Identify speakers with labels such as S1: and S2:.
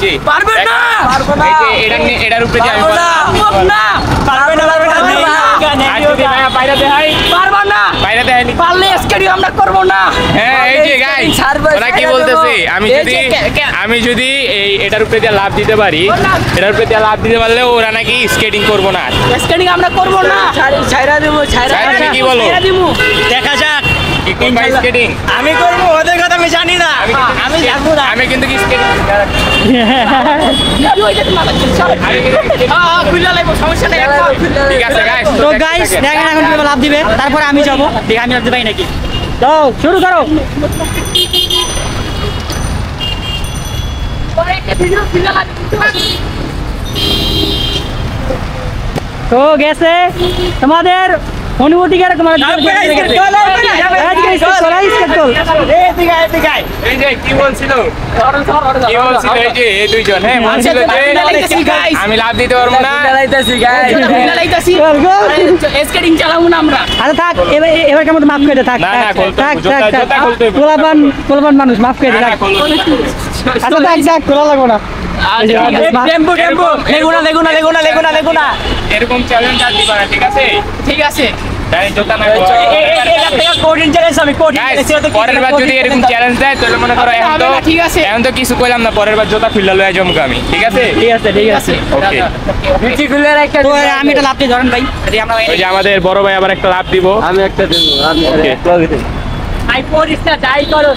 S1: যে
S2: পারবে না
S1: এই যে এটার উপরে যে আমি
S2: পারবে না
S1: বাইরে দেখাই
S2: পারবা না
S1: বাইরে দেখাইনি
S2: পারলে স্কেটিং আমরা করব না।
S1: হ্যাঁ এই যে গাইস ওরা কি বলতেছে আমি যদি এই এটার উপরে দিয়ে লাভ দিতে পারি এটার উপরে দিয়ে লাভ দিতে পারলে ওরা নাকি স্কেটিং করব না
S2: স্কেটিং আমরা করব না ছাইরা দেব ছাইরা
S1: কি বলো
S2: দেখা যাক
S1: কি করবা স্কেটিং
S2: আমি করব ওদের কথা আমি জানি না আমি জানবো না
S1: আমি কিন্তু স্কেটিং ঠিক আছে গাইস
S2: তো গাইস দেখেন এখন কিভাবে লাভ দিবে তারপরে আমি যাব ঠিক আমি লাভ দিবাই নাকি তো শুরু করো তো গেছে তোমাদের অনুভূতি কি রকম
S1: এই যে কি বলছিল এই যে এই দুইজন হ্যাঁ বলছিল যে আমি লাভ দিতে পারবো না
S2: স্কেটিং চালাবো না আমরা। আরে থাক এবার কেমন মাফ করে দে থাক
S1: না না
S2: থাক পোলাপান মানুষ মাফ করে দে থাক আচ্ছা থাক থাক খোলা লাগবো না টেম্পো টেম্পো লেগুনা
S1: এরকম চ্যালেঞ্জ আর দিবা না ঠিক আছে
S2: ঠিক আছে
S1: জোতা না
S2: কোডিং চ্যালেঞ্জ আমি কোডিং
S1: পরের বার যদি এরকম চ্যালেঞ্জ দেয় তাহলে মনে করো এখন তো কিছু কইলাম না পরের বার জোতা খুললা লয়ে জমকা আমি ঠিক আছে ওকে
S2: বিচি খুলে রাখতে তো আমি এটা লাভ দিয়ে ধরেন ভাই যদি আমরা
S1: ওই যে আমাদের বড় ভাই আবার একটা লাভ দিব
S3: আমি একটা দেব আমি
S1: ওকে
S2: আই পরিস্তা যাই করো